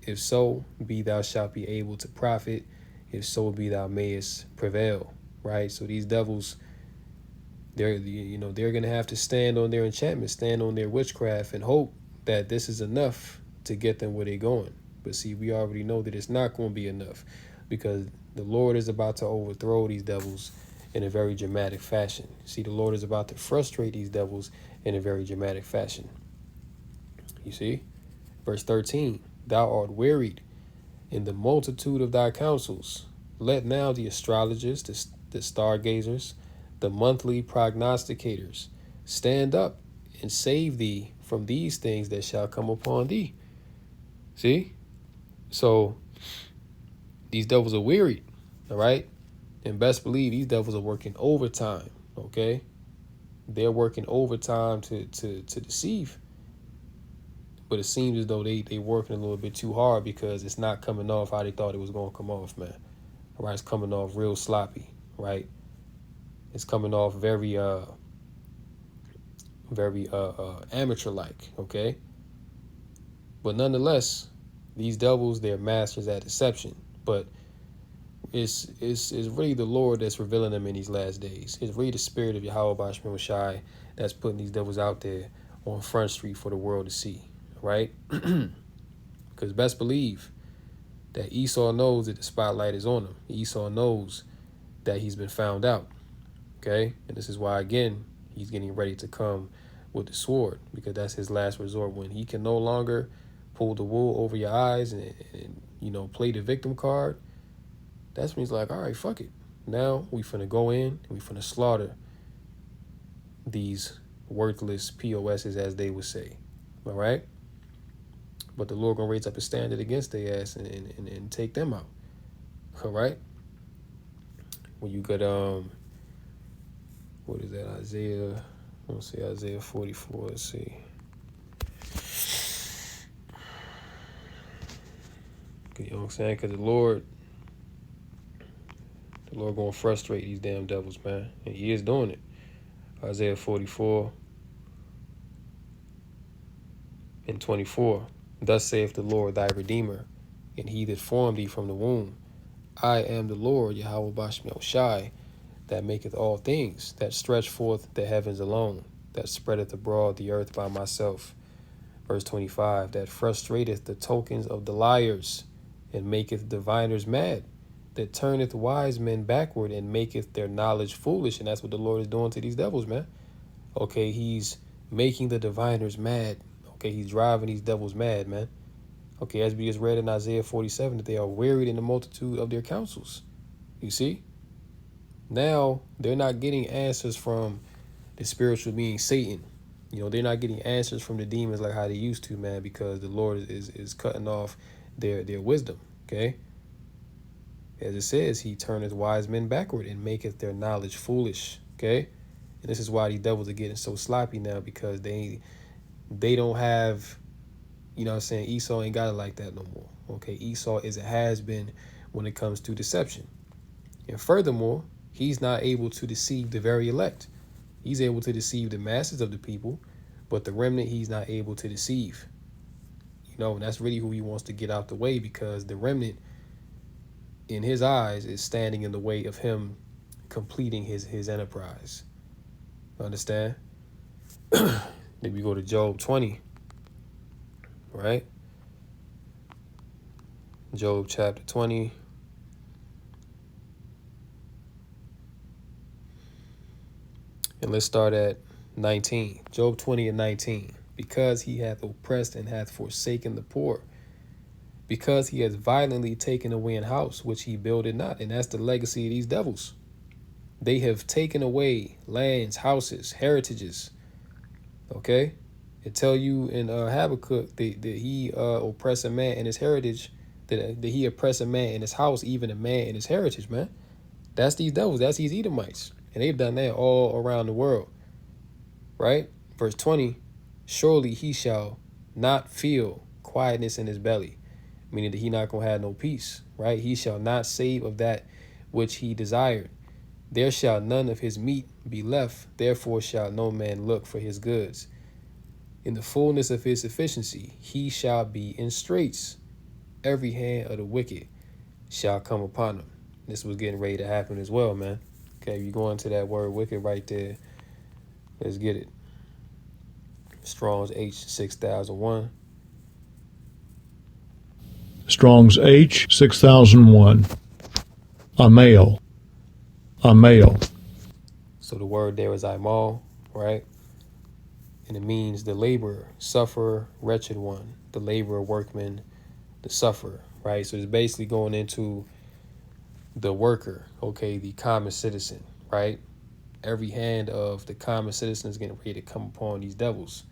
If so be thou shalt be able to profit, if so be thou mayest prevail. Right? So these devils, they're gonna have to stand on their enchantment, stand on their witchcraft, and hope that this is enough to get them where they're going. But see, we already know that it's not going to be enough, because the Lord is about to overthrow these devils in a very dramatic fashion. See, the Lord is about to frustrate these devils in a very dramatic fashion. You see? Verse 13, thou art wearied in the multitude of thy counsels. Let now the astrologers, the stargazers, the monthly prognosticators stand up and save thee from these things that shall come upon thee. See? So these devils are wearied, all right? And best believe these devils are working overtime, okay? They're working overtime to deceive. But it seems as though they working a little bit too hard, because it's not coming off how they thought it was going to come off, man. All right, it's coming off real sloppy, right? It's coming off very amateur-like, okay? But nonetheless, these devils, they're masters at deception. But it's really the Lord that's revealing them in these last days. It's really the spirit of Yahweh Bashman Shai that's putting these devils out there on Front Street for the world to see, right? Because best believe that Esau knows that the spotlight is on him. Esau knows that he's been found out, okay? And this is why, again, he's getting ready to come with the sword, because that's his last resort. When he can no longer pull the wool over your eyes and play the victim card, that's when he's like, all right, fuck it. Now we finna go in and we finna slaughter these worthless POSs, as they would say, all right? But the Lord gonna raise up a standard against their ass and take them out, all right? When you got, what is that, Isaiah, let's see, Isaiah 44, let's see. You know what I'm saying? Because the Lord gonna frustrate these damn devils, man. And he is doing it. Isaiah 44 and 24. Thus saith the Lord thy Redeemer, and he that formed thee from the womb. I am the Lord, Yahweh Bashmel Shai, that maketh all things, that stretch forth the heavens alone, that spreadeth abroad the earth by myself. Verse 25, that frustrateth the tokens of the liars, and maketh diviners mad, that turneth wise men backward, and maketh their knowledge foolish. And that's what the Lord is doing to these devils, man. Okay, he's making the diviners mad. Okay, he's driving these devils mad, man. Okay, as we just read in Isaiah 47, that they are wearied in the multitude of their counsels. You see? Now, they're not getting answers from the spiritual being Satan. They're not getting answers from the demons like how they used to, man, because the Lord is cutting off their wisdom, okay? As it says, he turneth wise men backward and maketh their knowledge foolish, okay? And this is why these devils are getting so sloppy now, because they don't have, Esau ain't got it like that no more, okay? Esau is a has-been when it comes to deception. And furthermore, he's not able to deceive the very elect. He's able to deceive the masses of the people, but the remnant he's not able to deceive. And that's really who he wants to get out the way, because the remnant, in his eyes, is standing in the way of him completing his enterprise. Understand? Then we go to Job 20, right? Job chapter 20. And let's start at 19. Job 20 and 19. Because he hath oppressed and hath forsaken the poor, because he has violently taken away an house which he builded not. And that's the legacy of these devils. They have taken away lands, houses, heritages. Okay? It tell you in Habakkuk that he oppress a man in his heritage, that he oppress a man in his house, even a man in his heritage, man. That's these devils. That's these Edomites. And they've done that all around the world, right? Verse 20, surely he shall not feel quietness in his belly, meaning that he not going to have no peace, right? He shall not save of that which he desired. There shall none of his meat be left, therefore shall no man look for his goods. In the fullness of his sufficiency, he shall be in straits. Every hand of the wicked shall come upon him. This was getting ready to happen as well, man. Okay, you go into that word wicked right there. Let's get it. Strong's H6001. Strong's H 6001. A male. A male. So the word there is Imal, right? And it means the laborer, sufferer, wretched one, the laborer, workman, the sufferer, right? So it's basically going into the worker, okay, the common citizen, right? Every hand of the common citizen is getting ready to come upon these devils.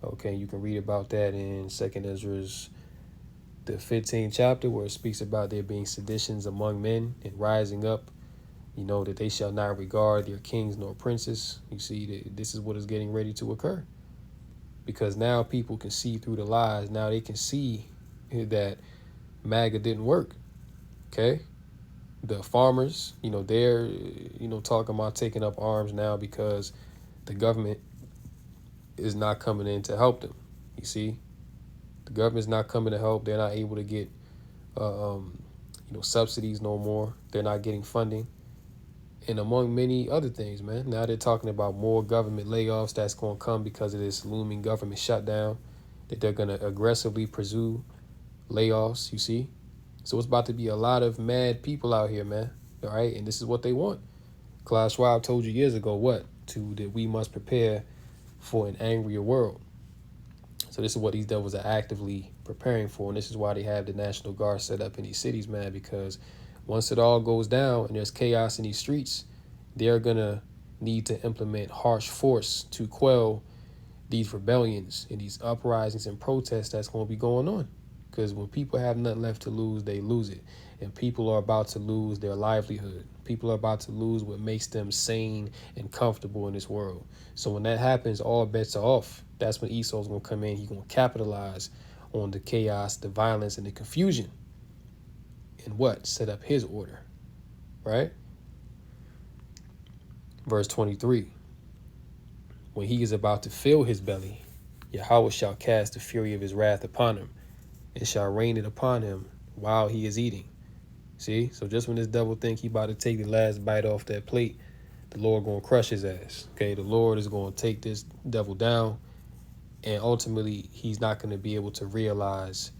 Okay, you can read about that in 2nd Ezra's the 15th chapter, where it speaks about there being seditions among men and rising up, you know, that they shall not regard their kings nor princes. You see, that this is what is getting ready to occur. Because now people can see through the lies. Now they can see that MAGA didn't work, okay? The farmers, you know, they're, you know, talking about taking up arms now because the government is not coming in to help them. You see, the government's not coming to help. They're not able to get, you know, subsidies no more. They're not getting funding. And among many other things, man. Now they're talking about more government layoffs that's going to come because of this looming government shutdown, that they're going to aggressively pursue layoffs, you see. So it's about to be a lot of mad people out here, man. All right. And this is what they want. Klaus Schwab told you years ago that we must prepare for an angrier world. So this is what these devils are actively preparing for. And this is why they have the National Guard set up in these cities, man, because once it all goes down and there's chaos in these streets, they're going to need to implement harsh force to quell these rebellions and these uprisings and protests that's going to be going on. Because when people have nothing left to lose, they lose it. And people are about to lose their livelihood. People are about to lose what makes them sane and comfortable in this world. So when that happens, all bets are off. That's when Esau's going to come in. He's going to capitalize on the chaos, the violence, and the confusion. And what? Set up his order, right? Verse 23. When he is about to fill his belly, Yahweh shall cast the fury of his wrath upon him, and shall rain it upon him while he is eating. See? So just when this devil think he about to take the last bite off that plate, the Lord going to crush his ass. Okay? The Lord is going to take this devil down, and ultimately he's not going to be able to realize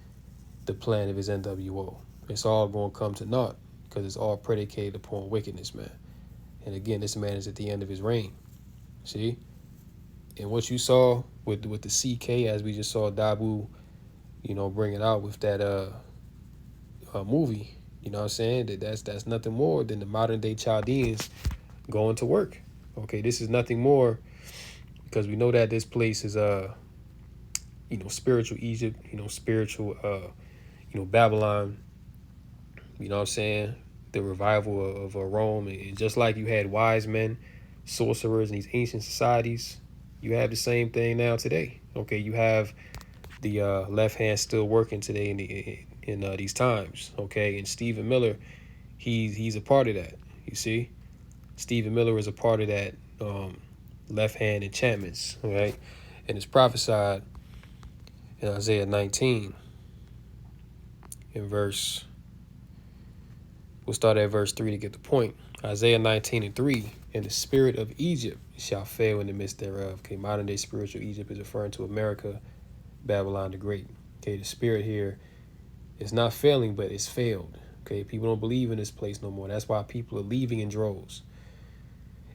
the plan of his NWO. It's all going to come to naught because it's all predicated upon wickedness, man. And again, this man is at the end of his reign. See? And what you saw with the CK, as we just saw Dabu, you know, bring it out with that movie, you know what I'm saying? That's nothing more than the modern day Chaldeans going to work. Okay, this is nothing more because we know that this place is you know, spiritual Egypt, you know, spiritual you know, Babylon, you know what I'm saying? The revival of Rome. And just like you had wise men, sorcerers in these ancient societies, you have the same thing now today. Okay, you have the left hand still working today in these times. Okay, and Stephen Miller, he's a part of that. You see, Stephen Miller is a part of that left hand enchantments. Right, and it's prophesied in Isaiah 19 in verse. We'll start at verse 3 to get the point. Isaiah 19:3, and the spirit of Egypt shall fail in the midst thereof. Okay, modern day spiritual Egypt is referring to America, Babylon the Great. Okay, the spirit here is not failing, but it's failed. Okay, people don't believe in this place no more. That's why people are leaving in droves.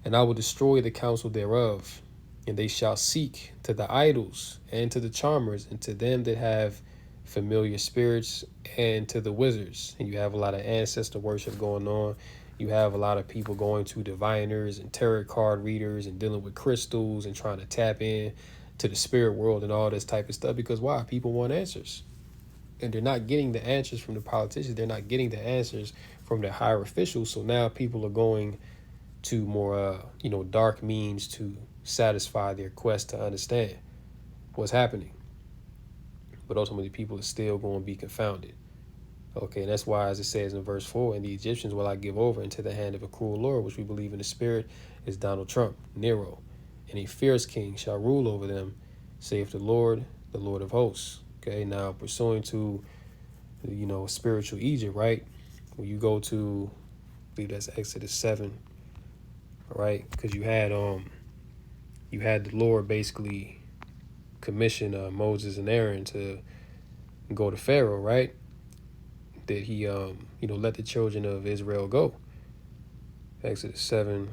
And I will destroy the counsel thereof, and they shall seek to the idols and to the charmers and to them that have familiar spirits and to the wizards. And you have a lot of ancestor worship going on. You have a lot of people going to diviners and tarot card readers and dealing with crystals and trying to tap in to the spirit world and all this type of stuff. Because why? People want answers. And they're not getting the answers from the politicians. They're not getting the answers from their higher officials. So now people are going to more, dark means to satisfy their quest to understand what's happening. But ultimately, people are still going to be confounded. Okay, and that's why, as it says in verse 4, and the Egyptians will I give over into the hand of a cruel Lord, which we believe in the spirit is Donald Trump, Nero, and a fierce king shall rule over them, saith the Lord of hosts. Okay, now pursuing to, spiritual Egypt, right? When you go to, I believe that's Exodus 7, right? Because you had the Lord basically commission Moses and Aaron to go to Pharaoh, right? That he let the children of Israel go. Exodus 7.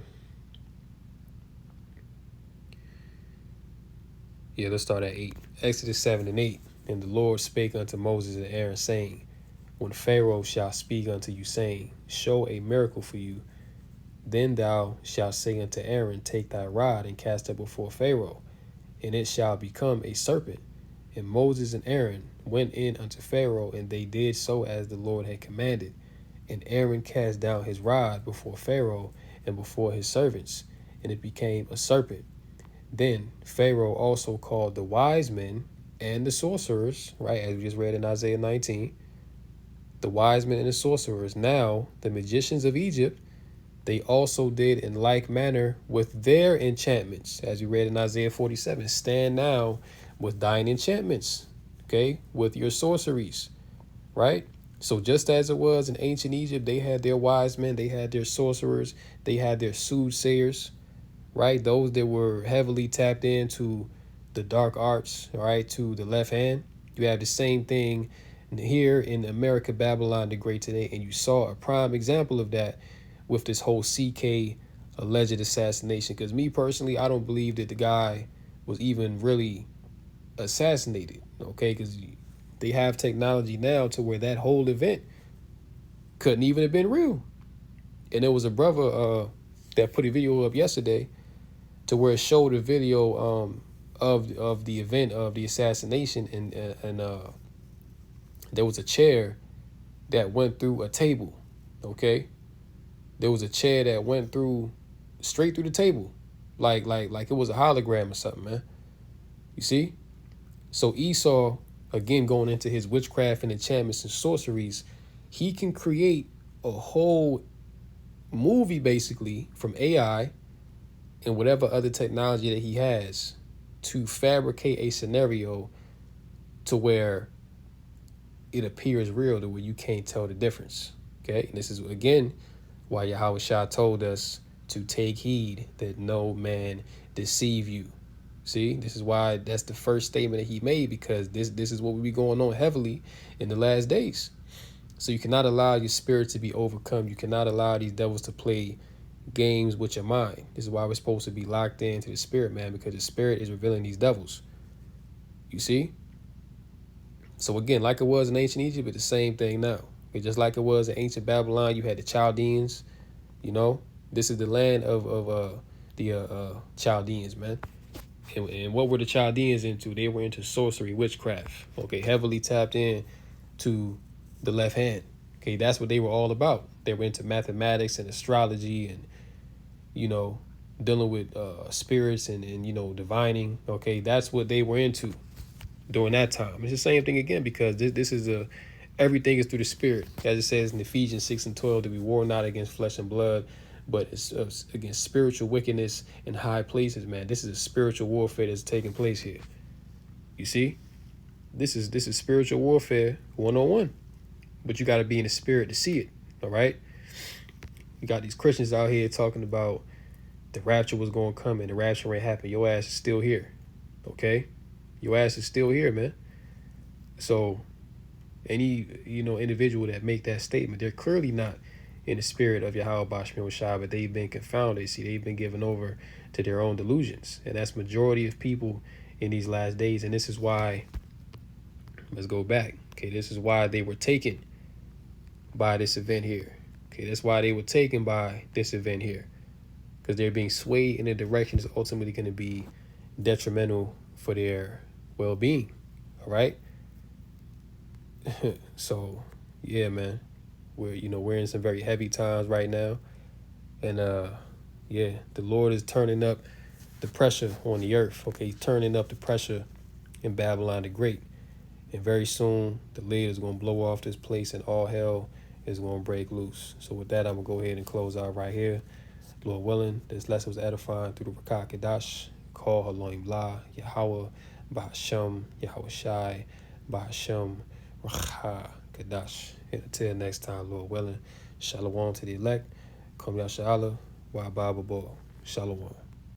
Yeah, let's start at 8. Exodus 7 and 8. And the Lord spake unto Moses and Aaron, saying, when Pharaoh shall speak unto you, saying, show a miracle for you, then thou shalt say unto Aaron, take thy rod and cast it before Pharaoh, and it shall become a serpent. And Moses and Aaron went in unto Pharaoh, and they did so as the Lord had commanded. And Aaron cast down his rod before Pharaoh and before his servants, and it became a serpent. Then Pharaoh also called the wise men and the sorcerers, right, as we just read in Isaiah 19, the wise men and the sorcerers, now the magicians of Egypt, they also did in like manner with their enchantments, as we read in Isaiah 47. Stand now with thine enchantments, okay, with your sorceries, right? So just as it was in ancient Egypt, they had their wise men, they had their sorcerers, they had their soothsayers, right? Those that were heavily tapped into the dark arts, right, to the left hand. You have the same thing here in America, Babylon the Great today, and you saw a prime example of that with this whole CK alleged assassination. Because me personally, I don't believe that the guy was even really assassinated, okay? Because they have technology now to where that whole event couldn't even have been real. And there was a brother that put a video up yesterday to where it showed a video of the event of the assassination, and there was a chair that went through a table, okay? There was a chair that went through straight through the table, like it was a hologram or something, man. You see? So Esau, again, going into his witchcraft and enchantments and sorceries, he can create a whole movie basically from AI and whatever other technology that he has to fabricate a scenario to where it appears real, to where you can't tell the difference. Okay, and this is again why Yahweh Shah told us to take heed that no man deceive you. See, this is why that's the first statement that he made, because this is what will be going on heavily in the last days. So you cannot allow your spirit to be overcome. You cannot allow these devils to play games with your mind. This is why we're supposed to be locked into the spirit, man, because the spirit is revealing these devils. You see? So again, like it was in ancient Egypt, it's the same thing now. It's just like it was in ancient Babylon, you had the Chaldeans, This is the land of the Chaldeans, man. And what were the Chaldeans into? They were into sorcery, witchcraft, okay, heavily tapped in to the left hand. Okay, that's what they were all about. They were into mathematics and astrology and, dealing with spirits and divining. Okay, that's what they were into during that time. It's the same thing again, because this is everything is through the spirit. As it says in Ephesians 6:12, that we war not against flesh and blood, but it's against spiritual wickedness in high places, man. This is a spiritual warfare that's taking place here. You see? This is spiritual warfare 101. But you got to be in the spirit to see it, all right? You got these Christians out here talking about the rapture was going to come and the rapture ain't happen. Your ass is still here, okay? Your ass is still here, man. So any, individual that make that statement, they're clearly not in the spirit of Yahweh Bashmi Shai, but they've been confounded. See, they've been given over to their own delusions. And that's majority of people in these last days. And this is why, let's go back. Okay, this is why they were taken by this event here. Okay, that's why they were taken by this event here. Because they're being swayed in a direction that's ultimately going to be detrimental for their well-being. All right? So, yeah, man. We're in some very heavy times right now. And Yeah, the Lord is turning up the pressure on the earth. Okay, he's turning up the pressure in Babylon the Great. And very soon, the lid is going to blow off this place and all hell is going to break loose. So with that, I'm going to go ahead and close out right here. Lord willing, this lesson was edifying through the Rakah Kadash. Call Haloim La, Yahweh, Bahasham, Yahweh Shai, Bahasham, Rakah Kadash. And until next time, Lord willing, Shalom to the elect. Kom Yasha'Allah, Wa Baba Bo. Shalom.